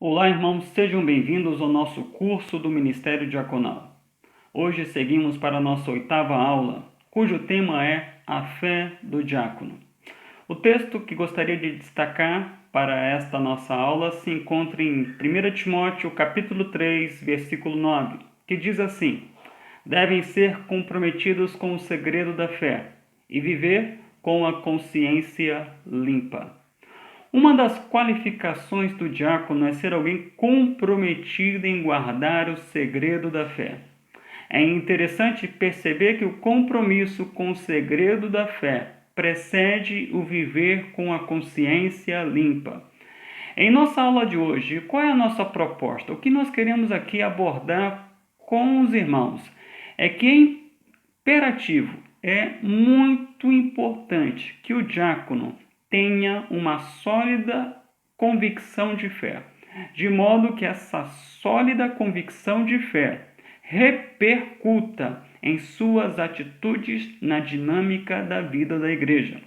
Olá, irmãos, sejam bem-vindos ao nosso curso do Ministério Diaconal. Hoje seguimos para a nossa 8ª aula, cujo tema é a fé do diácono. O texto que gostaria de destacar para esta nossa aula se encontra em 1 Timóteo, capítulo 3, versículo 9, que diz assim: devem ser comprometidos com o segredo da fé e viver com a consciência limpa. Uma das qualificações do diácono é ser alguém comprometido em guardar o segredo da fé. É interessante perceber que o compromisso com o segredo da fé precede o viver com a consciência limpa. Em nossa aula de hoje, qual é a nossa proposta? O que nós queremos aqui abordar com os irmãos é que é imperativo, é muito importante que o diácono tenha uma sólida convicção de fé, de modo que essa sólida convicção de fé repercuta em suas atitudes na dinâmica da vida da igreja.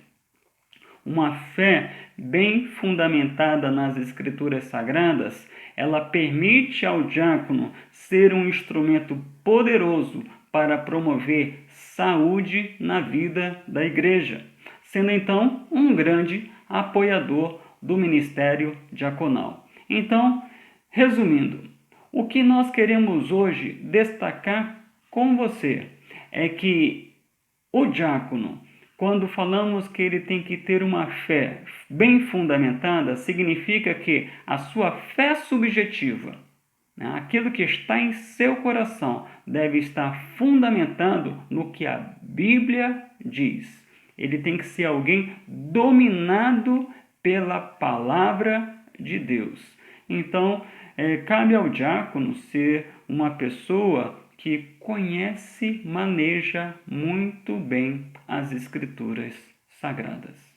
Uma fé bem fundamentada nas Escrituras Sagradas, ela permite ao diácono ser um instrumento poderoso para promover saúde na vida da igreja, sendo então um grande apoiador do ministério diaconal. Então, resumindo, o que nós queremos hoje destacar com você é que o diácono, quando falamos que ele tem que ter uma fé bem fundamentada, significa que a sua fé subjetiva, aquilo que está em seu coração, deve estar fundamentado no que a Bíblia diz. Ele tem que ser alguém dominado pela palavra de Deus. Então, cabe ao diácono ser uma pessoa que conhece, maneja muito bem as Escrituras Sagradas.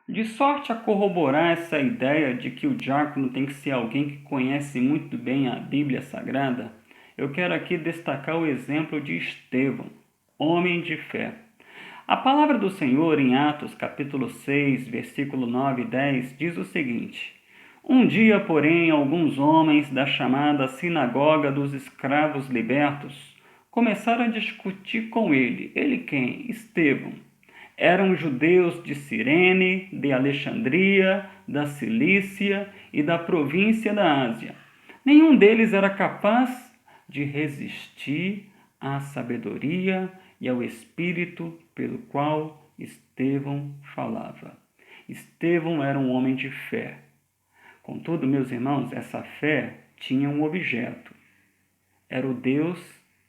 De sorte a corroborar essa ideia de que o diácono tem que ser alguém que conhece muito bem a Bíblia Sagrada, eu quero aqui destacar o exemplo de Estevão, homem de fé. A palavra do Senhor em Atos capítulo 6, versículo 9 e 10 diz o seguinte: um dia, porém, alguns homens da chamada Sinagoga dos Escravos Libertos começaram a discutir com ele. Ele quem? Estevão. Eram judeus de Cirene, de Alexandria, da Cilícia e da província da Ásia. Nenhum deles era capaz de resistir à sabedoria e ao espírito pelo qual Estevão falava. Estevão era um homem de fé. Contudo, meus irmãos, essa fé tinha um objeto. Era o Deus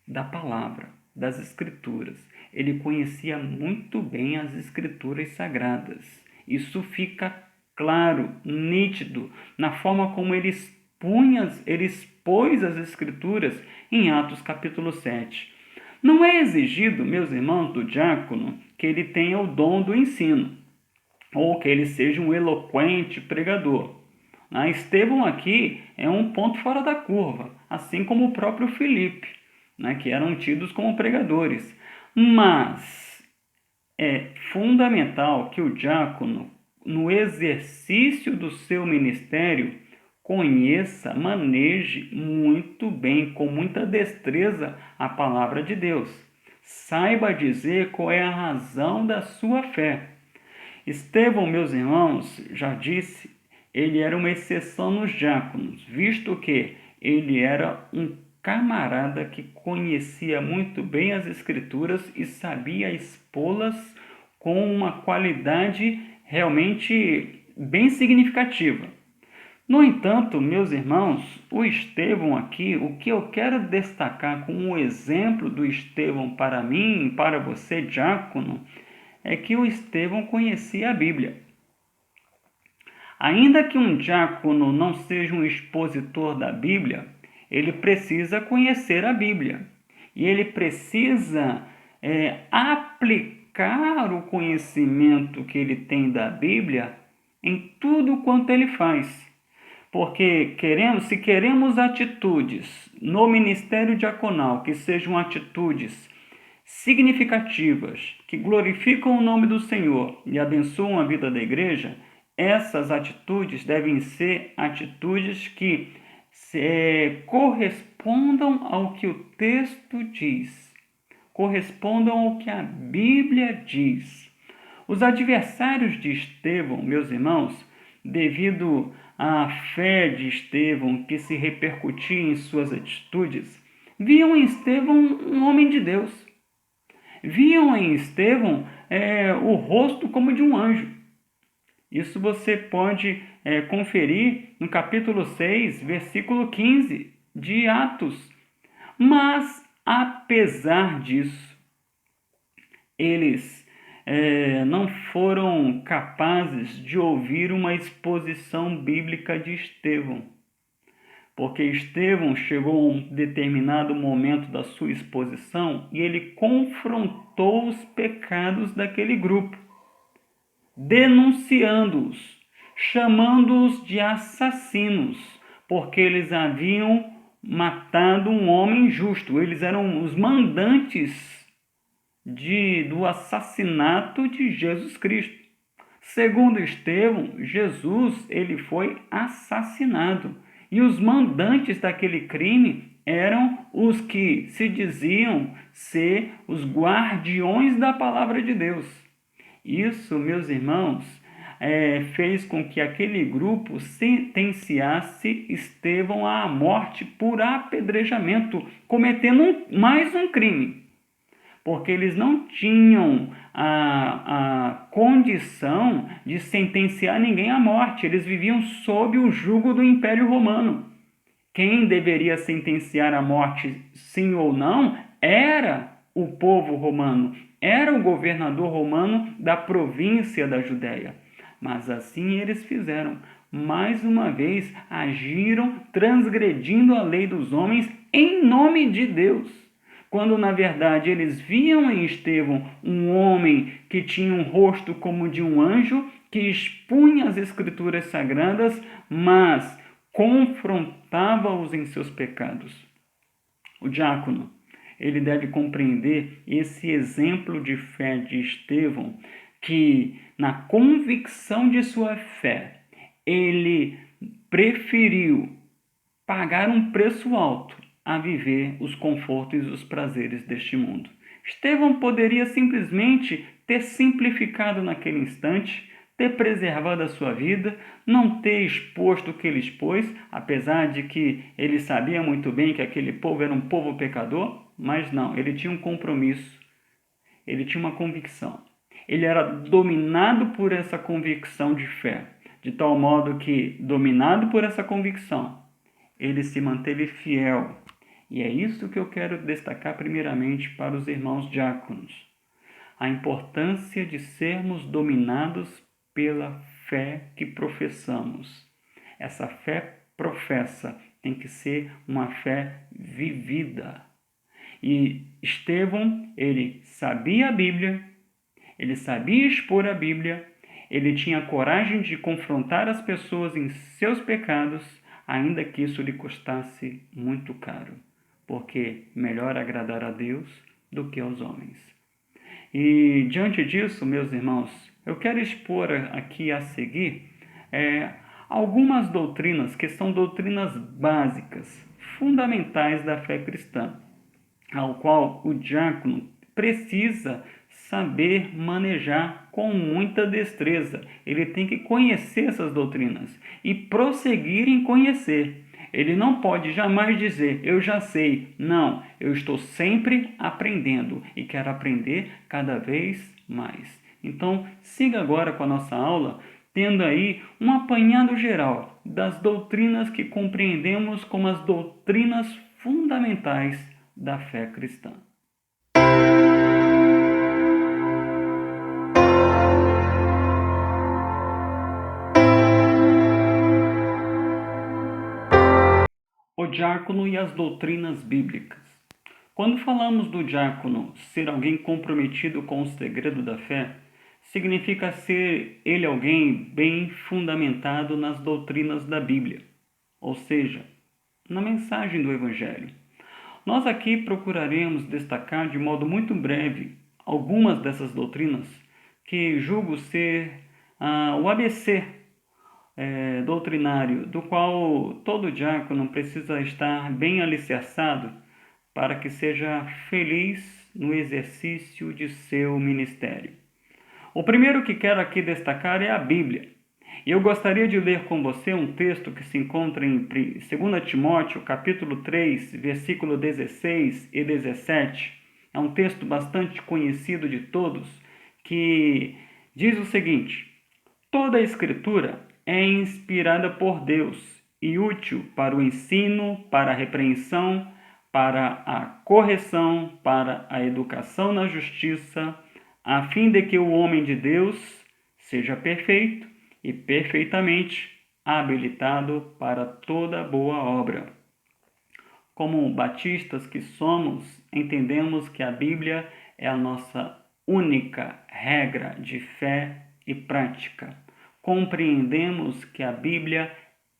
da palavra, das Escrituras. Ele conhecia muito bem as Escrituras Sagradas. Isso fica claro, nítido, na forma como ele expôs as Escrituras em Atos capítulo 7. Não é exigido, meus irmãos, do diácono que ele tenha o dom do ensino, ou que ele seja um eloquente pregador. Estevão aqui é um ponto fora da curva, assim como o próprio Filipe, que eram tidos como pregadores. Mas é fundamental que o diácono, no exercício do seu ministério, conheça, maneje muito bem, com muita destreza, a palavra de Deus. Saiba dizer qual é a razão da sua fé. Estevão, meus irmãos, já disse, ele era uma exceção nos diáconos, visto que ele era um camarada que conhecia muito bem as Escrituras e sabia expô-las com uma qualidade realmente bem significativa. No entanto, meus irmãos, o Estevão aqui, o que eu quero destacar como um exemplo do Estevão para mim, para você, diácono, é que o Estevão conhecia a Bíblia. Ainda que um diácono não seja um expositor da Bíblia, ele precisa conhecer a Bíblia. E ele precisa aplicar o conhecimento que ele tem da Bíblia em tudo quanto ele faz. Porque se queremos atitudes no ministério diaconal que sejam atitudes significativas, que glorificam o nome do Senhor e abençoam a vida da igreja, essas atitudes devem ser atitudes que correspondam ao que o texto diz, correspondam ao que a Bíblia diz. Os adversários de Estevão, meus irmãos, devido à fé de Estevão que se repercutia em suas atitudes, viam em Estevão um homem de Deus. Viam em Estevão o rosto como de um anjo. Isso você pode conferir no capítulo 6, versículo 15 de Atos. Mas, apesar disso, eles não foram capazes de ouvir uma exposição bíblica de Estevão. Porque Estevão chegou a um determinado momento da sua exposição e ele confrontou os pecados daquele grupo, denunciando-os, chamando-os de assassinos, porque eles haviam matado um homem justo. Eles eram os mandantes do assassinato de Jesus Cristo. Segundo Estevão, Jesus ele foi assassinado. E os mandantes daquele crime eram os que se diziam ser os guardiões da palavra de Deus. Isso, meus irmãos, fez com que aquele grupo sentenciasse Estevão à morte por apedrejamento, cometendo mais um crime. Porque eles não tinham a condição de sentenciar ninguém à morte. Eles viviam sob o jugo do Império Romano. Quem deveria sentenciar à morte, sim ou não, era o povo romano, era o governador romano da província da Judéia. Mas assim eles fizeram. Mais uma vez, agiram transgredindo a lei dos homens em nome de Deus. Quando, na verdade, eles viam em Estevão um homem que tinha um rosto como de um anjo, que expunha as escrituras sagradas, mas confrontava-os em seus pecados. O diácono, ele deve compreender esse exemplo de fé de Estevão, que, na convicção de sua fé, ele preferiu pagar um preço alto a viver os confortos e os prazeres deste mundo. Estevão poderia simplesmente ter simplificado naquele instante, ter preservado a sua vida, não ter exposto o que ele expôs, apesar de que ele sabia muito bem que aquele povo era um povo pecador, mas não, ele tinha um compromisso, ele tinha uma convicção. Ele era dominado por essa convicção de fé, de tal modo que, dominado por essa convicção, ele se manteve fiel. E é isso que eu quero destacar primeiramente para os irmãos diáconos. A importância de sermos dominados pela fé que professamos. Essa fé professa tem que ser uma fé vivida. E Estevão, ele sabia a Bíblia, ele sabia expor a Bíblia, ele tinha coragem de confrontar as pessoas em seus pecados, ainda que isso lhe custasse muito caro, porque melhor agradar a Deus do que aos homens. E diante disso, meus irmãos, eu quero expor aqui a seguir algumas doutrinas que são doutrinas básicas, fundamentais da fé cristã, ao qual o diácono precisa saber manejar com muita destreza. Ele tem que conhecer essas doutrinas e prosseguir em conhecer. Ele não pode jamais dizer, eu já sei. Não, eu estou sempre aprendendo e quero aprender cada vez mais. Então, siga agora com a nossa aula, tendo aí um apanhado geral das doutrinas que compreendemos como as doutrinas fundamentais da fé cristã. O diácono e as doutrinas bíblicas. Quando falamos do diácono ser alguém comprometido com o segredo da fé, significa ser ele alguém bem fundamentado nas doutrinas da Bíblia, ou seja, na mensagem do Evangelho. Nós aqui procuraremos destacar de modo muito breve algumas dessas doutrinas que julgo ser o ABC doutrinário, do qual todo diácono precisa estar bem alicerçado para que seja feliz no exercício de seu ministério. O primeiro que quero aqui destacar é a Bíblia. E eu gostaria de ler com você um texto que se encontra em 2 Timóteo, capítulo 3, versículo 16 e 17. É um texto bastante conhecido de todos, que diz o seguinte: toda a Escritura é inspirada por Deus e útil para o ensino, para a repreensão, para a correção, para a educação na justiça, a fim de que o homem de Deus seja perfeito e perfeitamente habilitado para toda boa obra. Como batistas que somos, entendemos que a Bíblia é a nossa única regra de fé e prática. Compreendemos que a Bíblia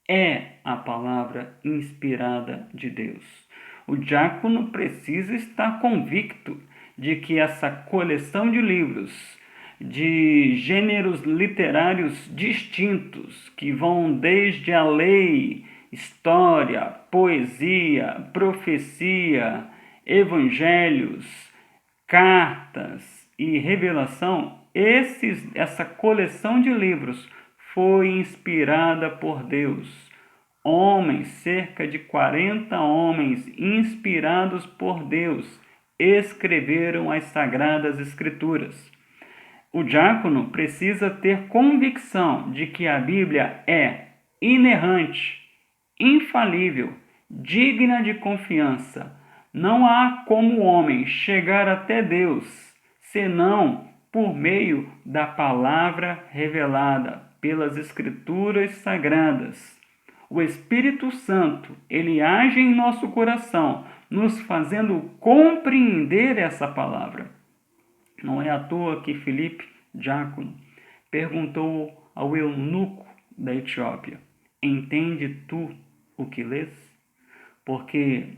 é a palavra inspirada de Deus. O diácono precisa estar convicto de que essa coleção de livros, de gêneros literários distintos, que vão desde a lei, história, poesia, profecia, evangelhos, cartas e revelação, essa coleção de livros foi inspirada por Deus. Homens, cerca de 40 homens inspirados por Deus, escreveram as Sagradas Escrituras. O diácono precisa ter convicção de que a Bíblia é inerrante, infalível, digna de confiança. Não há como o homem chegar até Deus, senão por meio da palavra revelada pelas Escrituras Sagradas. O Espírito Santo, ele age em nosso coração, nos fazendo compreender essa palavra. Não é à toa que Filipe, diácono, perguntou ao eunuco da Etiópia: entende tu o que lês? Porque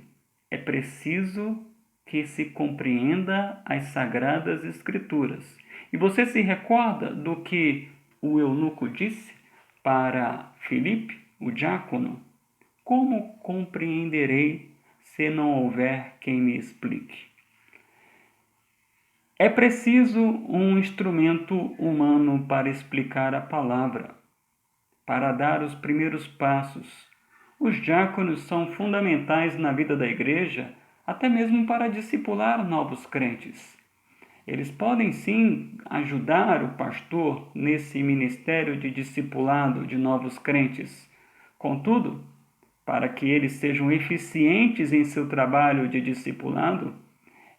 é preciso que se compreenda as Sagradas Escrituras. E você se recorda do que o eunuco disse para Filipe, o diácono? Como compreenderei se não houver quem me explique? É preciso um instrumento humano para explicar a palavra, para dar os primeiros passos. Os diáconos são fundamentais na vida da igreja, até mesmo para discipular novos crentes. Eles podem sim ajudar o pastor nesse ministério de discipulado de novos crentes. Contudo, para que eles sejam eficientes em seu trabalho de discipulado,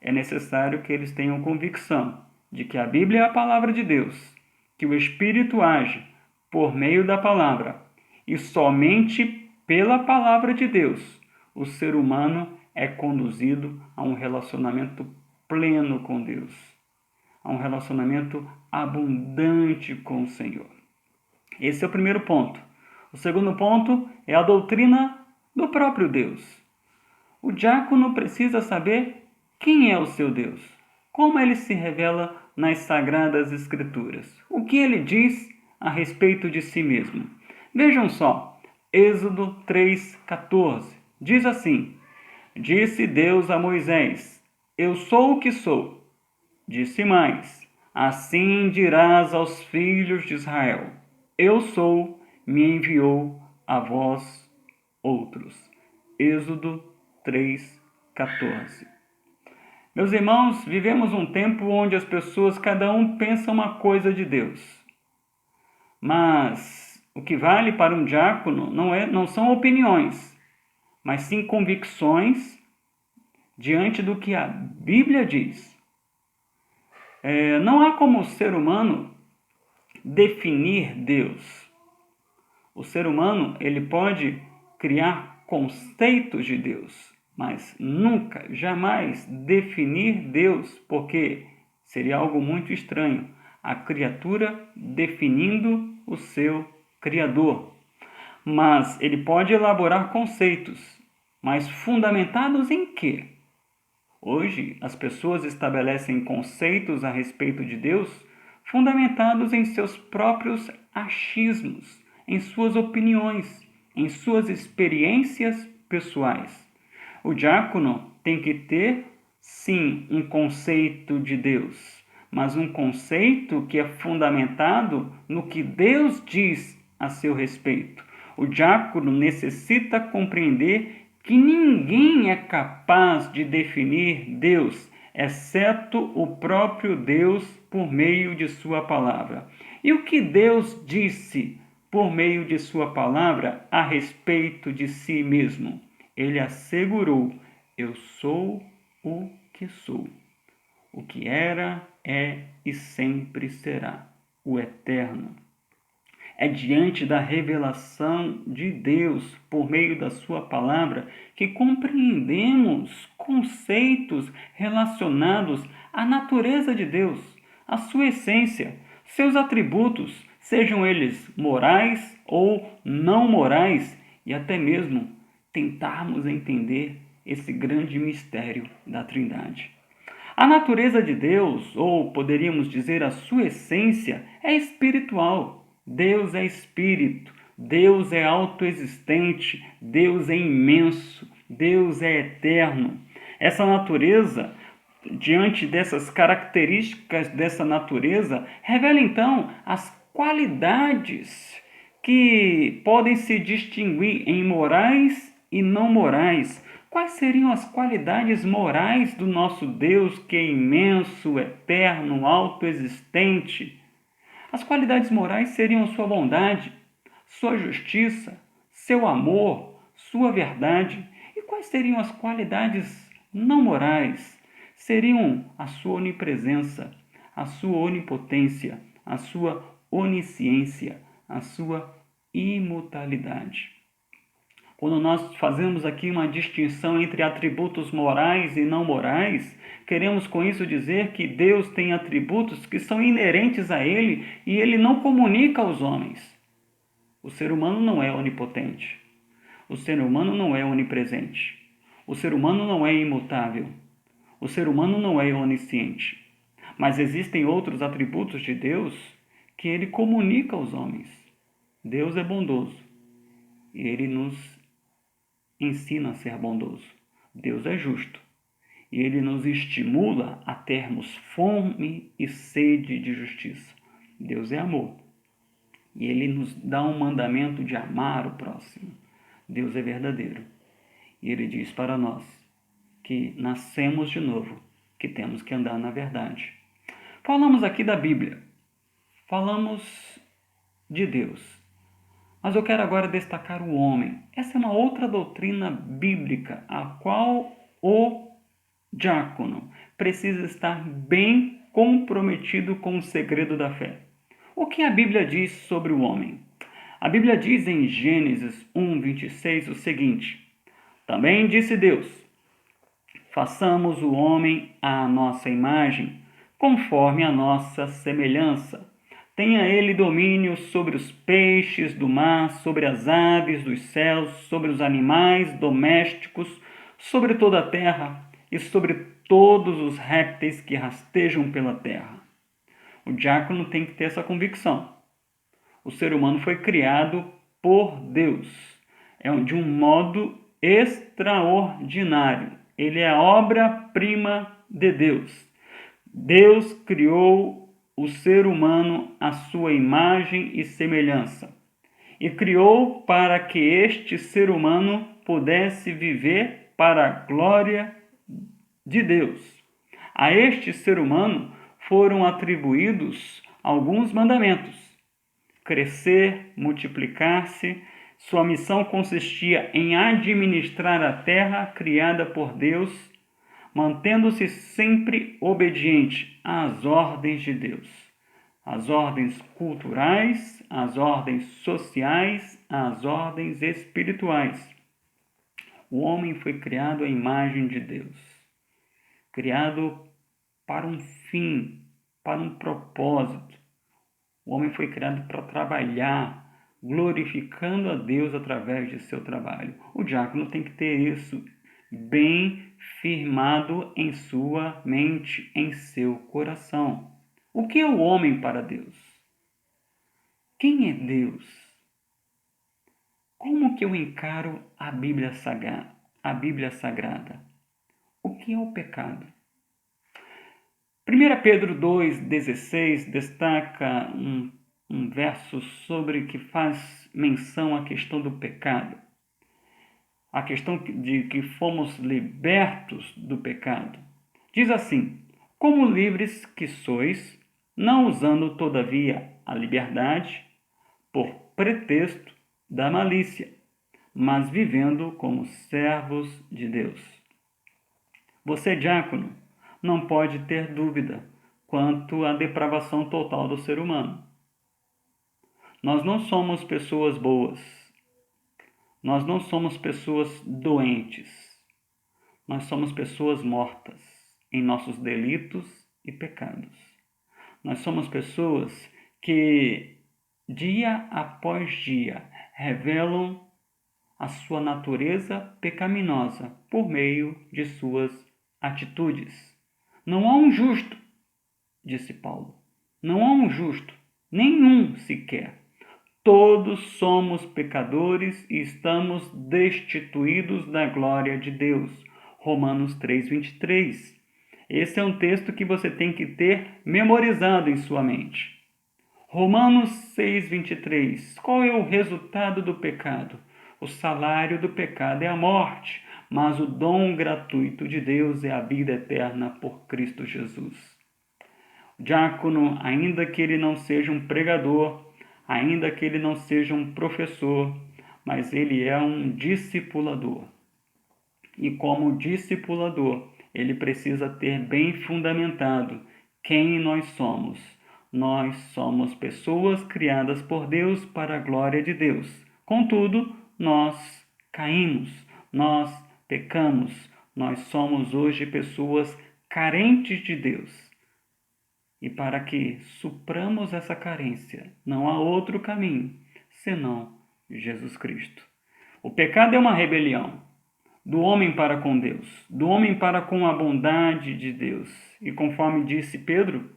é necessário que eles tenham convicção de que a Bíblia é a palavra de Deus, que o Espírito age por meio da palavra e somente pela palavra de Deus o ser humano é conduzido a um relacionamento pleno com Deus, a um relacionamento abundante com o Senhor. Esse é o primeiro ponto. O segundo ponto é a doutrina do próprio Deus. O diácono precisa saber quem é o seu Deus, como ele se revela nas Sagradas Escrituras, o que ele diz a respeito de si mesmo. Vejam só, Êxodo 3,14, diz assim: disse Deus a Moisés: eu sou o que sou. Disse mais: assim dirás aos filhos de Israel: eu sou, me enviou a vós outros. Êxodo 3,14. Meus irmãos, vivemos um tempo onde as pessoas, cada um pensa uma coisa de Deus. Mas o que vale para um diácono não são opiniões, mas sim convicções diante do que a Bíblia diz. Não há como o ser humano definir Deus. O ser humano, ele pode criar conceitos de Deus, mas nunca, jamais definir Deus, porque seria algo muito estranho, a criatura definindo o seu Criador. Mas ele pode elaborar conceitos, mas fundamentados em quê? Hoje, as pessoas estabelecem conceitos a respeito de Deus fundamentados em seus próprios achismos, em suas opiniões, em suas experiências pessoais. O diácono tem que ter, sim, um conceito de Deus, mas um conceito que é fundamentado no que Deus diz a seu respeito. O diácono necessita compreender que ninguém é capaz de definir Deus, exceto o próprio Deus por meio de sua palavra. E o que Deus disse por meio de sua palavra a respeito de si mesmo? Ele assegurou: eu sou o que sou. O que era, é e sempre será, o eterno. É diante da revelação de Deus por meio da sua palavra que compreendemos conceitos relacionados à natureza de Deus, à sua essência, seus atributos, sejam eles morais ou não morais, e até mesmo tentarmos entender esse grande mistério da Trindade. A natureza de Deus, ou poderíamos dizer a sua essência, é espiritual. Deus é espírito, Deus é autoexistente, Deus é imenso, Deus é eterno. Essa natureza, diante dessas características dessa natureza, revela então as qualidades que podem se distinguir em morais e não morais. Quais seriam as qualidades morais do nosso Deus, que é imenso, eterno, autoexistente? As qualidades morais seriam sua bondade, sua justiça, seu amor, sua verdade. E quais seriam as qualidades não morais? Seriam a sua onipresença, a sua onipotência, a sua onisciência, a sua imutabilidade. Quando nós fazemos aqui uma distinção entre atributos morais e não morais, queremos com isso dizer que Deus tem atributos que são inerentes a Ele e Ele não comunica aos homens. O ser humano não é onipotente. O ser humano não é onipresente. O ser humano não é imutável. O ser humano não é onisciente. Mas existem outros atributos de Deus que Ele comunica aos homens. Deus é bondoso e Ele nos ensina a ser bondoso. Deus é justo e Ele nos estimula a termos fome e sede de justiça. Deus é amor e Ele nos dá um mandamento de amar o próximo. Deus é verdadeiro e Ele diz para nós que nascemos de novo, que temos que andar na verdade. Falamos aqui da Bíblia, falamos de Deus. Mas eu quero agora destacar o homem. Essa é uma outra doutrina bíblica, a qual o diácono precisa estar bem comprometido com o segredo da fé. O que a Bíblia diz sobre o homem? A Bíblia diz em Gênesis 1:26 o seguinte: também disse Deus: façamos o homem à nossa imagem, conforme a nossa semelhança. Tenha ele domínio sobre os peixes do mar, sobre as aves dos céus, sobre os animais domésticos, sobre toda a terra e sobre todos os répteis que rastejam pela terra. O diácono tem que ter essa convicção. O ser humano foi criado por Deus. É de um modo extraordinário. Ele é a obra-prima de Deus. Deus criou o ser humano à sua imagem e semelhança, e criou para que este ser humano pudesse viver para a glória de Deus. A este ser humano foram atribuídos alguns mandamentos: crescer, multiplicar-se. Sua missão consistia em administrar a terra criada por Deus, mantendo-se sempre obediente às ordens de Deus, às ordens culturais, às ordens sociais, às ordens espirituais. O homem foi criado à imagem de Deus, criado para um fim, para um propósito. O homem foi criado para trabalhar, glorificando a Deus através de seu trabalho. O diácono tem que ter isso bem firmado em sua mente, em seu coração. O que é o homem para Deus? Quem é Deus? Como que eu encaro a Bíblia Sagrada? O que é o pecado? 1 Pedro 2,16 destaca um verso sobre que faz menção à questão do pecado. A questão de que fomos libertos do pecado. Diz assim: como livres que sois, não usando todavia a liberdade por pretexto da malícia, mas vivendo como servos de Deus. Você, diácono, não pode ter dúvida quanto à depravação total do ser humano. Nós não somos pessoas boas. Nós não somos pessoas doentes. Nós somos pessoas mortas em nossos delitos e pecados. Nós somos pessoas que, dia após dia, revelam a sua natureza pecaminosa por meio de suas atitudes. Não há um justo, disse Paulo. Não há um justo, nenhum sequer. Todos somos pecadores e estamos destituídos da glória de Deus. Romanos 3:23. Esse é um texto que você tem que ter memorizado em sua mente. Romanos 6:23. Qual é o resultado do pecado? O salário do pecado é a morte, mas o dom gratuito de Deus é a vida eterna por Cristo Jesus. O diácono, ainda que ele não seja um pregador, ainda que ele não seja um professor, mas ele é um discipulador. E como discipulador, ele precisa ter bem fundamentado quem nós somos. Nós somos pessoas criadas por Deus para a glória de Deus. Contudo, nós caímos, nós pecamos, nós somos hoje pessoas carentes de Deus. E para que supramos essa carência, não há outro caminho senão Jesus Cristo. O pecado é uma rebelião do homem para com Deus, do homem para com a bondade de Deus. E conforme disse Pedro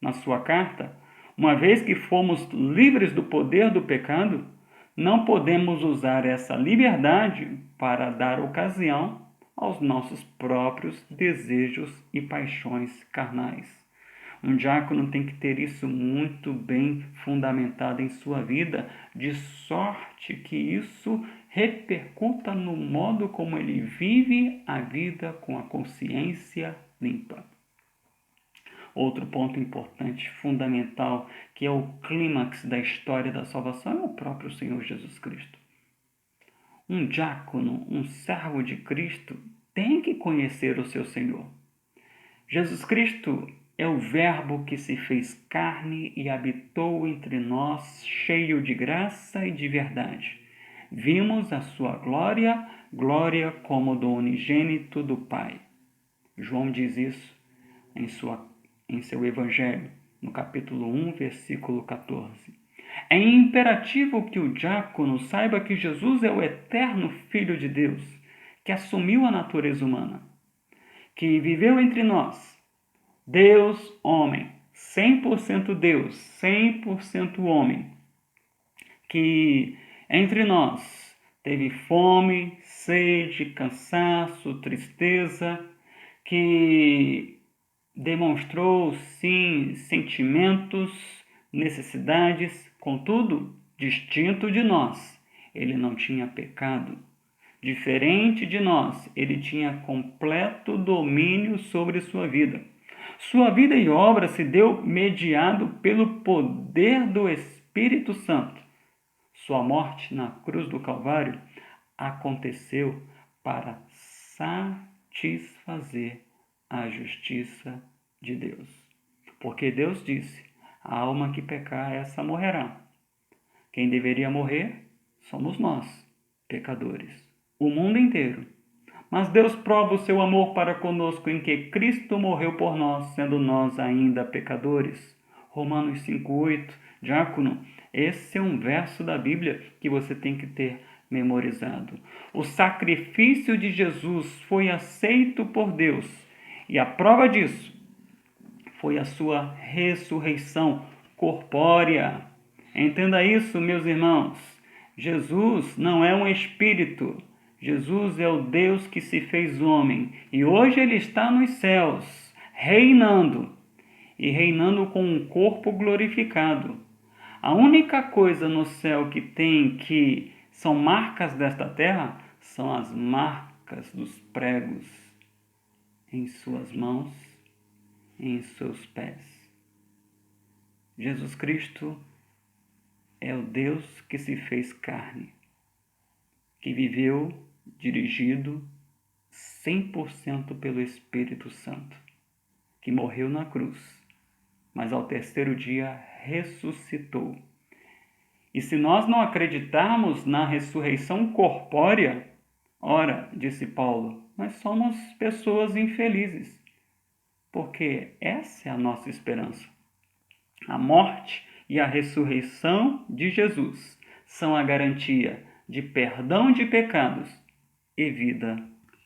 na sua carta, uma vez que fomos livres do poder do pecado, não podemos usar essa liberdade para dar ocasião aos nossos próprios desejos e paixões carnais. Um diácono tem que ter isso muito bem fundamentado em sua vida, de sorte que isso repercuta no modo como ele vive a vida com a consciência limpa. Outro ponto importante, fundamental, que é o clímax da história da salvação, é o próprio Senhor Jesus Cristo. Um diácono, um servo de Cristo, tem que conhecer o seu Senhor. Jesus Cristo é o Verbo que se fez carne e habitou entre nós, cheio de graça e de verdade. Vimos a sua glória, glória como do unigênito do Pai. João diz isso em seu Evangelho, no capítulo 1, versículo 14. É imperativo que o diácono saiba que Jesus é o eterno Filho de Deus, que assumiu a natureza humana, que viveu entre nós, Deus, homem, 100% Deus, 100% homem, que entre nós teve fome, sede, cansaço, tristeza, que demonstrou, sim, sentimentos, necessidades, contudo, distinto de nós, ele não tinha pecado. Diferente de nós, ele tinha completo domínio sobre sua vida. Sua vida e obra se deu mediado pelo poder do Espírito Santo. Sua morte na cruz do Calvário aconteceu para satisfazer a justiça de Deus. Porque Deus disse: a alma que pecar, essa morrerá. Quem deveria morrer somos nós, pecadores, o mundo inteiro. Mas Deus prova o seu amor para conosco em que Cristo morreu por nós, sendo nós ainda pecadores. Romanos 5:8. Diácono, esse é um verso da Bíblia que você tem que ter memorizado. O sacrifício de Jesus foi aceito por Deus, e a prova disso foi a sua ressurreição corpórea. Entenda isso, meus irmãos. Jesus não é um espírito. Jesus é o Deus que se fez homem. E hoje ele está nos céus, reinando. E reinando com um corpo glorificado. A única coisa no céu que são marcas desta terra são as marcas dos pregos em suas mãos, em seus pés. Jesus Cristo é o Deus que se fez carne, que viveu dirigido 100% pelo Espírito Santo, que morreu na cruz, mas ao terceiro dia ressuscitou. E se nós não acreditarmos na ressurreição corpórea, ora, disse Paulo, nós somos pessoas infelizes, porque essa é a nossa esperança. A morte e a ressurreição de Jesus são a garantia de perdão de pecados e vida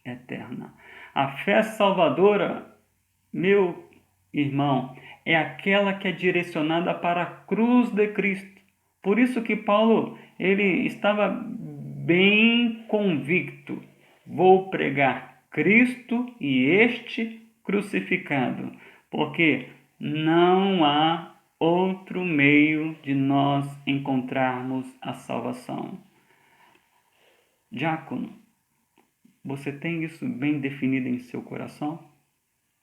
eterna. A fé salvadora, meu irmão, é aquela que é direcionada para a cruz de Cristo. Por isso que Paulo, ele estava bem convicto. Vou pregar Cristo e este crucificado, porque não há outro meio de nós encontrarmos a salvação. Diácono, você tem isso bem definido em seu coração?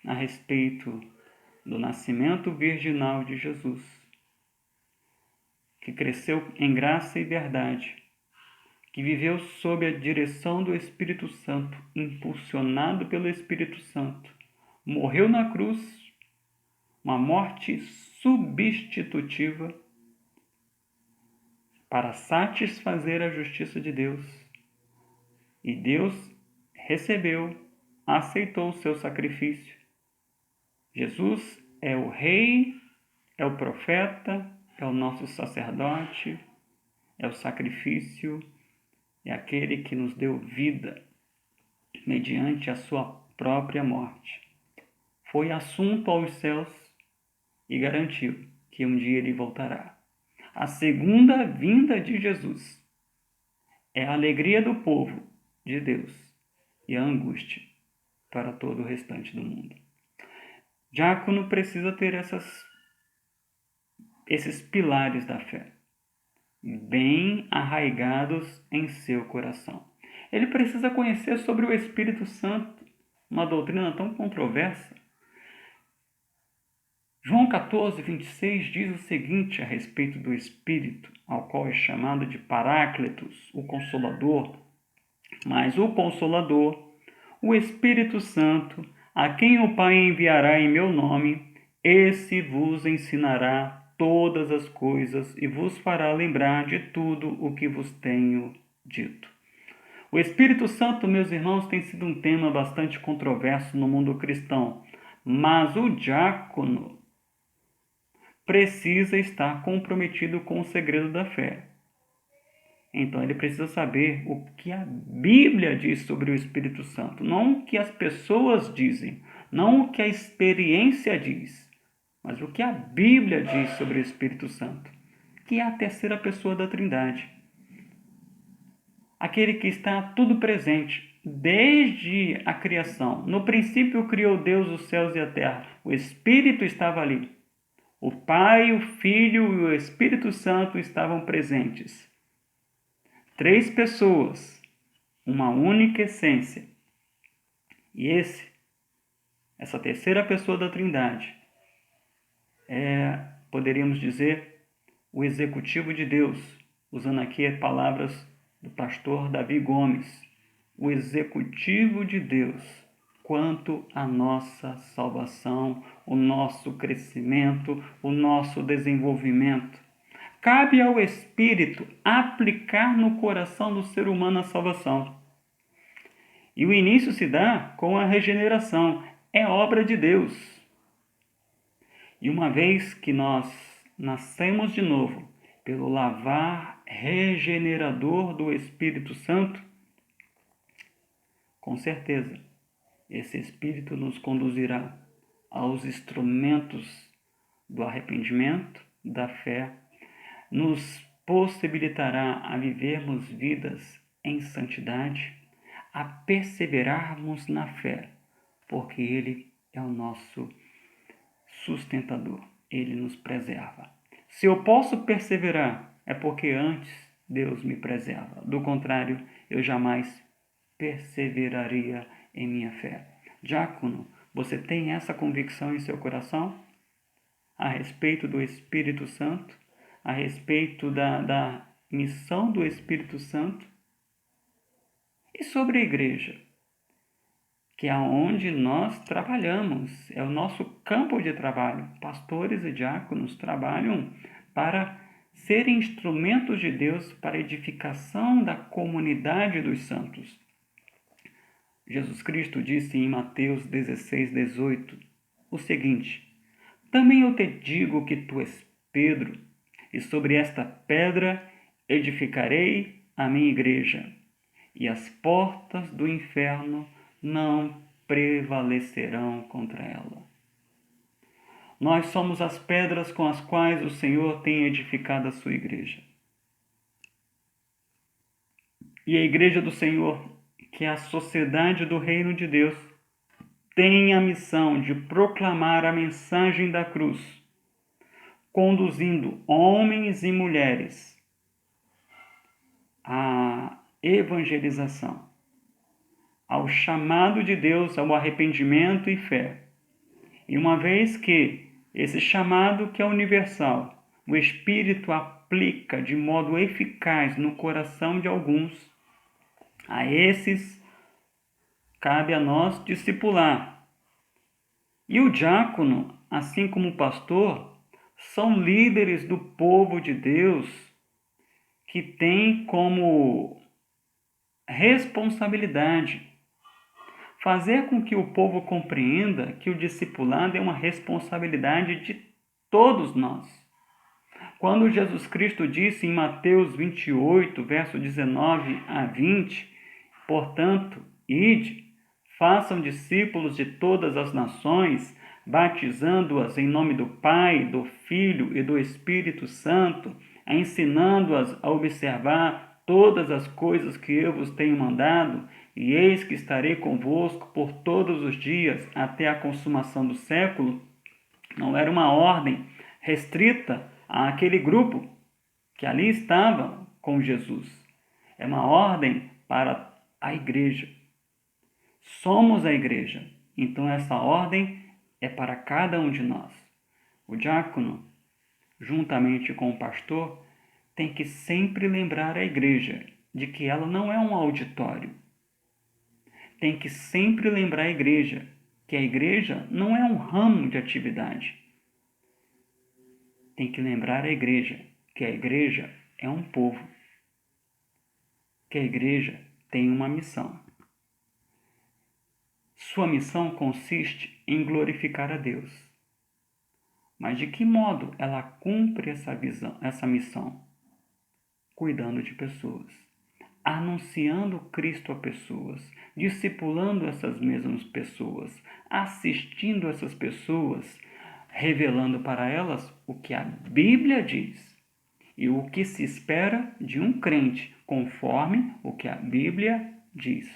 A respeito do nascimento virginal de Jesus, que cresceu em graça e verdade, que viveu sob a direção do Espírito Santo, impulsionado pelo Espírito Santo, morreu na cruz, uma morte substitutiva para satisfazer a justiça de Deus. E Deus recebeu, aceitou o seu sacrifício. Jesus é o Rei, é o profeta, é o nosso sacerdote, é o sacrifício, é aquele que nos deu vida mediante a sua própria morte. Foi assunto aos céus e garantiu que um dia ele voltará. A segunda vinda de Jesus é a alegria do povo de Deus e a angústia para todo o restante do mundo. Diácono precisa ter esses pilares da fé bem arraigados em seu coração. Ele precisa conhecer sobre o Espírito Santo, uma doutrina tão controversa. João 14, 26 diz o seguinte a respeito do Espírito, ao qual é chamado de Paráclitos, o Consolador. Mas o Consolador, o Espírito Santo, a quem o Pai enviará em meu nome, esse vos ensinará todas as coisas e vos fará lembrar de tudo o que vos tenho dito. O Espírito Santo, meus irmãos, tem sido um tema bastante controverso no mundo cristão, mas o diácono precisa estar comprometido com o segredo da fé. Então ele precisa saber o que a Bíblia diz sobre o Espírito Santo, não o que as pessoas dizem, não o que a experiência diz, mas o que a Bíblia diz sobre o Espírito Santo, que é a terceira pessoa da Trindade. Aquele que está tudo presente, desde a criação. No princípio criou Deus os céus e a terra. O Espírito estava ali. O Pai, o Filho e o Espírito Santo estavam presentes. 3 pessoas, uma única essência. E essa terceira pessoa da Trindade, poderíamos dizer, o executivo de Deus, usando aqui as palavras do pastor Davi Gomes, o executivo de Deus, quanto à nossa salvação, o nosso crescimento, o nosso desenvolvimento. Cabe ao Espírito aplicar no coração do ser humano a salvação. E o início se dá com a regeneração, é obra de Deus. E uma vez que nós nascemos de novo pelo lavar regenerador do Espírito Santo, com certeza, esse Espírito nos conduzirá aos instrumentos do arrependimento, da fé, nos possibilitará a vivermos vidas em santidade, a perseverarmos na fé, porque Ele é o nosso sustentador, Ele nos preserva. Se eu posso perseverar, é porque antes Deus me preserva. Do contrário, eu jamais perseveraria em minha fé. Diácono, você tem essa convicção em seu coração a respeito do Espírito Santo, a respeito da missão do Espírito Santo? E sobre a igreja, que é onde nós trabalhamos, é o nosso campo de trabalho. Pastores e diáconos trabalham para serem instrumentos de Deus para a edificação da comunidade dos santos. Jesus Cristo disse em Mateus 16:18 o seguinte: também eu te digo que tu és Pedro, e sobre esta pedra edificarei a minha igreja, e as portas do inferno não prevalecerão contra ela. Nós somos as pedras com as quais o Senhor tem edificado a sua igreja. E a igreja do Senhor, que é a sociedade do reino de Deus, tem a missão de proclamar a mensagem da cruz, conduzindo homens e mulheres à evangelização, ao chamado de Deus ao arrependimento e fé. E uma vez que esse chamado, que é universal, o Espírito aplica de modo eficaz no coração de alguns, a esses cabe a nós discipular. E o diácono, assim como o pastor, são líderes do povo de Deus que têm como responsabilidade fazer com que o povo compreenda que o discipulado é uma responsabilidade de todos nós. Quando Jesus Cristo disse em Mateus 28, verso 19 a 20, portanto, ide, façam discípulos de todas as nações, batizando-as em nome do Pai, do Filho e do Espírito Santo, ensinando-as a observar todas as coisas que eu vos tenho mandado, e eis que estarei convosco por todos os dias até a consumação do século. Não era uma ordem restrita àquele grupo que ali estava com Jesus. É uma ordem para a igreja. Somos a igreja, então essa ordem é para cada um de nós. O diácono, juntamente com o pastor, tem que sempre lembrar a igreja de que ela não é um auditório. Tem que sempre lembrar a igreja que a igreja não é um ramo de atividade. Tem que lembrar a igreja que a igreja é um povo, que a igreja tem uma missão. Sua missão consiste em glorificar a Deus. Mas de que modo ela cumpre essa missão? Cuidando de pessoas, anunciando Cristo a pessoas, discipulando essas mesmas pessoas, assistindo essas pessoas, revelando para elas o que a Bíblia diz e o que se espera de um crente, conforme o que a Bíblia diz.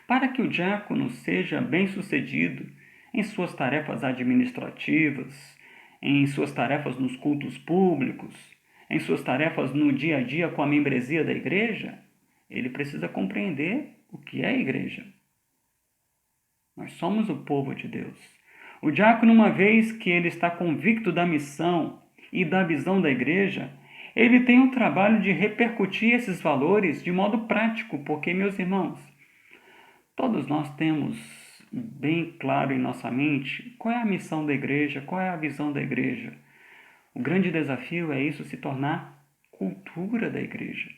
Para que o diácono seja bem-sucedido em suas tarefas administrativas, em suas tarefas nos cultos públicos, em suas tarefas no dia a dia com a membresia da igreja, ele precisa compreender o que é a igreja. Nós somos o povo de Deus. O diácono, uma vez que ele está convicto da missão e da visão da igreja, ele tem o trabalho de repercutir esses valores de modo prático, porque, meus irmãos, todos nós temos bem claro em nossa mente qual é a missão da igreja, qual é a visão da igreja. O grande desafio é isso se tornar cultura da igreja.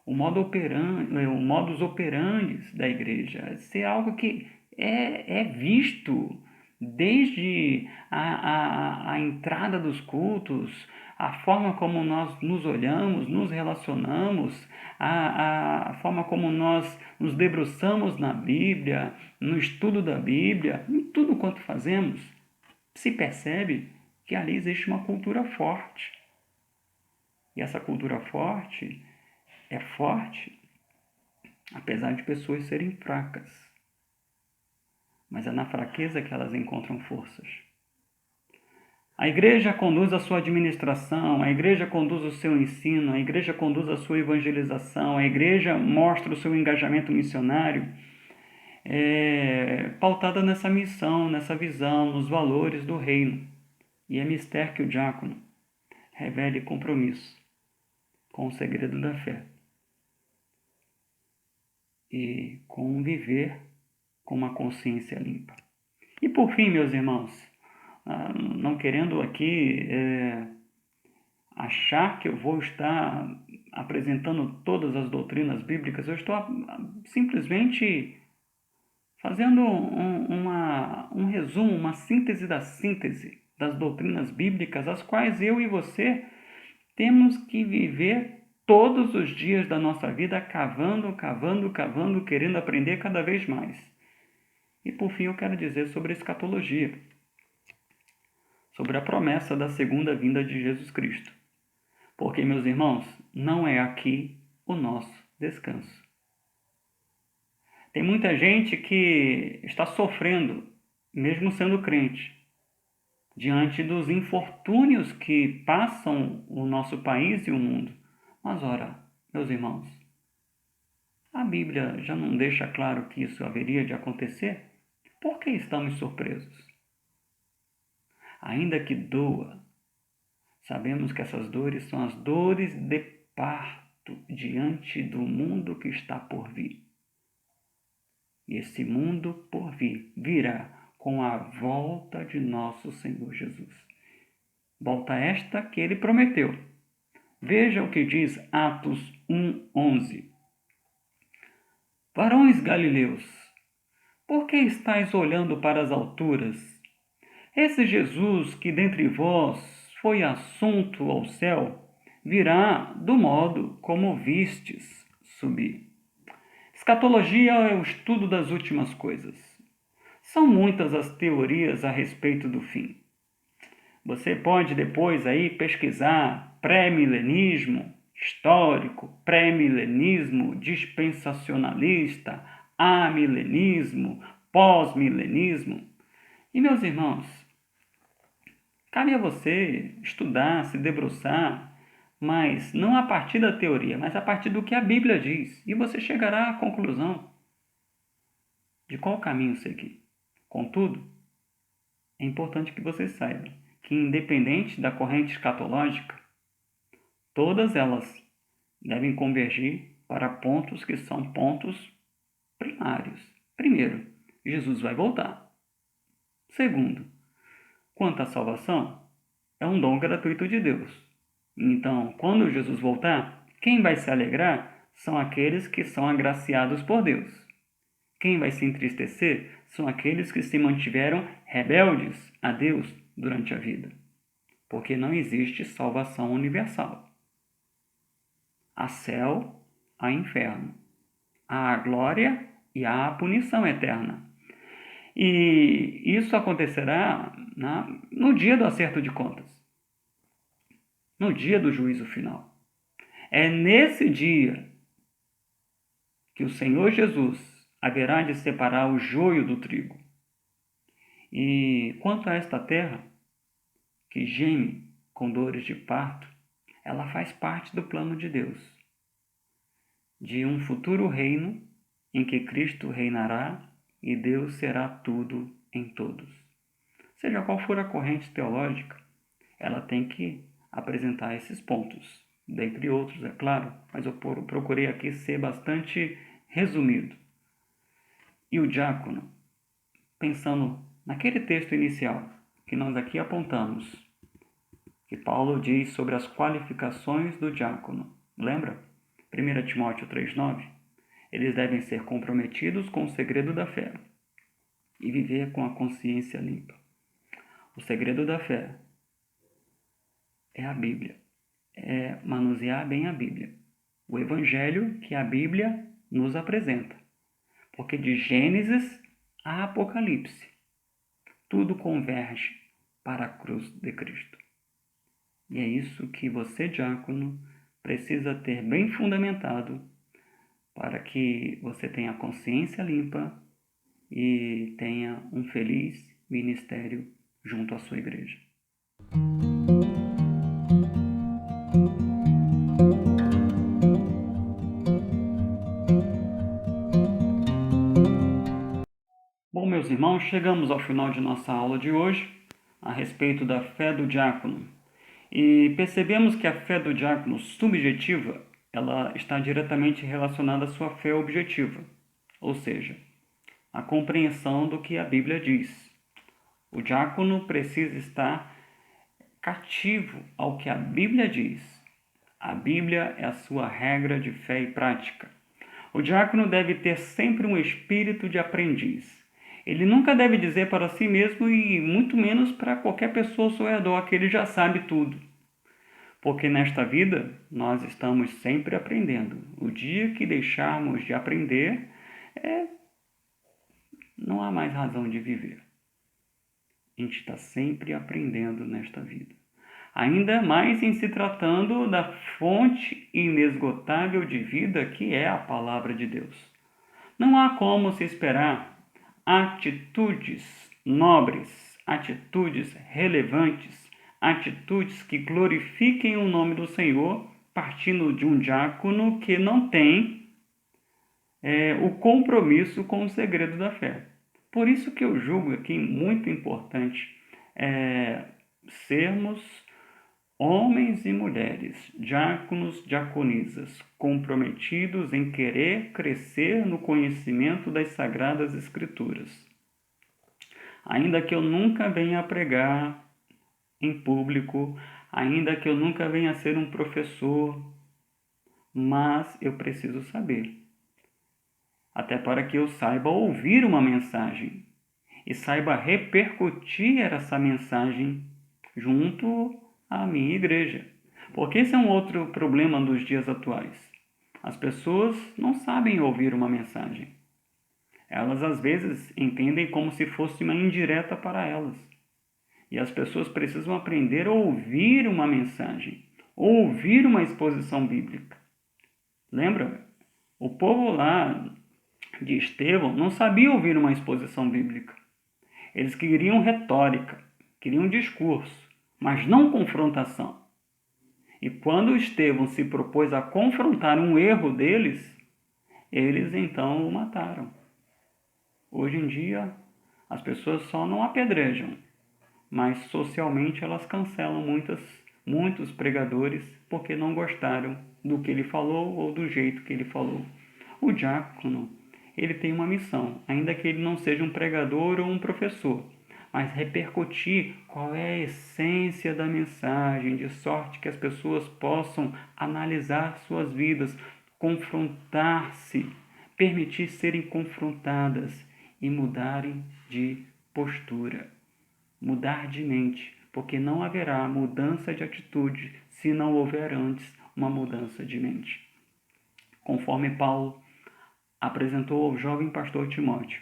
O modus operandi da igreja, ser algo que é visto desde a entrada dos cultos, a forma como nós nos olhamos, nos relacionamos, a forma como nós nos debruçamos na Bíblia, no estudo da Bíblia, em tudo quanto fazemos, se percebe que ali existe uma cultura forte. E essa cultura forte é forte, apesar de pessoas serem fracas. Mas é na fraqueza que elas encontram forças. A igreja conduz a sua administração, a igreja conduz o seu ensino, a igreja conduz a sua evangelização, a igreja mostra o seu engajamento missionário, pautada nessa missão, nessa visão, nos valores do reino. E é mister que o diácono revele compromisso com o segredo da fé e com viver com uma consciência limpa. E por fim, meus irmãos, não querendo aqui achar que eu vou estar apresentando todas as doutrinas bíblicas, eu estou simplesmente fazendo um resumo, uma síntese da síntese das doutrinas bíblicas, as quais eu e você temos que viver todos os dias da nossa vida cavando, querendo aprender cada vez mais. E por fim eu quero dizer sobre a escatologia, sobre a promessa da segunda vinda de Jesus Cristo. Porque, meus irmãos, não é aqui o nosso descanso. Tem muita gente que está sofrendo, mesmo sendo crente, diante dos infortúnios que passam o nosso país e o mundo. Mas ora, meus irmãos, a Bíblia já não deixa claro que isso haveria de acontecer? Por que estamos surpresos? Ainda que doa, sabemos que essas dores são as dores de parto diante do mundo que está por vir. E esse mundo por vir virá com a volta de nosso Senhor Jesus. Volta esta que ele prometeu. Veja o que diz Atos 1:11. Varões galileus, por que estáis olhando para as alturas? Esse Jesus que dentre vós foi assunto ao céu, virá do modo como vistes subir. Escatologia é o estudo das últimas coisas. São muitas as teorias a respeito do fim. Você pode depois aí pesquisar pré-milenismo histórico, pré-milenismo dispensacionalista, amilenismo, pós-milenismo. E, meus irmãos, cabe a você estudar, se debruçar, mas não a partir da teoria, mas a partir do que a Bíblia diz. E você chegará à conclusão de qual caminho seguir. Contudo, é importante que você saiba que, independente da corrente escatológica, todas elas devem convergir para pontos que são pontos primários. Primeiro, Jesus vai voltar. Segundo, quanto à salvação, é um dom gratuito de Deus. Então, quando Jesus voltar, quem vai se alegrar são aqueles que são agraciados por Deus. Quem vai se entristecer são aqueles que se mantiveram rebeldes a Deus durante a vida. Porque não existe salvação universal. Há céu, há inferno. Há a glória e há a punição eterna. E isso acontecerá no dia do acerto de contas. No dia do juízo final. É nesse dia que o Senhor Jesus haverá de separar o joio do trigo. E quanto a esta terra, que geme com dores de parto, ela faz parte do plano de Deus, de um futuro reino em que Cristo reinará e Deus será tudo em todos. Seja qual for a corrente teológica, ela tem que apresentar esses pontos, dentre outros, é claro, mas eu procurei aqui ser bastante resumido. E o diácono, pensando naquele texto inicial que nós aqui apontamos, que Paulo diz sobre as qualificações do diácono, lembra? 1 Timóteo 3,9. Eles devem ser comprometidos com o segredo da fé, e viver com a consciência limpa. O segredo da fé é a Bíblia, é manusear bem a Bíblia, o Evangelho que a Bíblia nos apresenta. Porque de Gênesis a Apocalipse, tudo converge para a cruz de Cristo. E é isso que você, diácono, precisa ter bem fundamentado para que você tenha a consciência limpa e tenha um feliz ministério junto à sua igreja. Bom, meus irmãos, chegamos ao final de nossa aula de hoje a respeito da fé do diácono. E percebemos que a fé do diácono subjetiva, ela está diretamente relacionada à sua fé objetiva, ou seja, a compreensão do que a Bíblia diz. O diácono precisa estar cativo ao que a Bíblia diz. A Bíblia é a sua regra de fé e prática. O diácono deve ter sempre um espírito de aprendiz. Ele nunca deve dizer para si mesmo e muito menos para qualquer pessoa ao seu redor que ele já sabe tudo. Porque nesta vida nós estamos sempre aprendendo. O dia que deixarmos de aprender, não há mais razão de viver. A gente está sempre aprendendo nesta vida. Ainda mais em se tratando da fonte inesgotável de vida que é a Palavra de Deus. Não há como se esperar atitudes nobres, atitudes relevantes, atitudes que glorifiquem o nome do Senhor, partindo de um diácono que não tem o compromisso com o segredo da fé. Por isso que eu julgo aqui muito importante sermos homens e mulheres, diáconos, diaconisas, comprometidos em querer crescer no conhecimento das Sagradas Escrituras. Ainda que eu nunca venha a pregar em público, ainda que eu nunca venha a ser um professor, mas eu preciso saber. Até para que eu saiba ouvir uma mensagem e saiba repercutir essa mensagem junto à minha igreja. Porque esse é um outro problema dos dias atuais. As pessoas não sabem ouvir uma mensagem. Elas às vezes entendem como se fosse uma indireta para elas. E as pessoas precisam aprender a ouvir uma mensagem, ouvir uma exposição bíblica. Lembra? O povo lá de Estevão não sabia ouvir uma exposição bíblica. Eles queriam retórica, queriam discurso, mas não confrontação. E quando Estevão se propôs a confrontar um erro deles, eles então o mataram. Hoje em dia, as pessoas só não apedrejam, mas socialmente elas cancelam muitos pregadores porque não gostaram do que ele falou ou do jeito que ele falou. O diácono, ele tem uma missão, ainda que ele não seja um pregador ou um professor, mas repercutir qual é a essência da mensagem, de sorte que as pessoas possam analisar suas vidas, confrontar-se, permitir serem confrontadas e mudarem de postura, mudar de mente, porque não haverá mudança de atitude se não houver antes uma mudança de mente. Conforme Paulo apresentou ao jovem pastor Timóteo,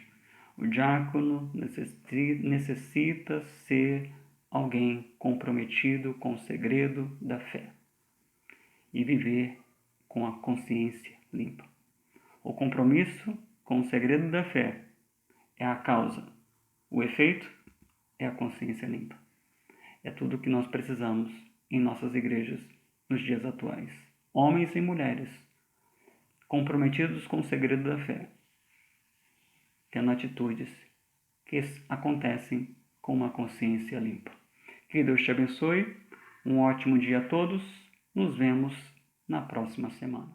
o diácono necessita ser alguém comprometido com o segredo da fé e viver com a consciência limpa. O compromisso com o segredo da fé é a causa. O efeito é a consciência limpa. É tudo o que nós precisamos em nossas igrejas nos dias atuais. Homens e mulheres comprometidos com o segredo da fé, tendo atitudes que acontecem com uma consciência limpa. Que Deus te abençoe. Um ótimo dia a todos. Nos vemos na próxima semana.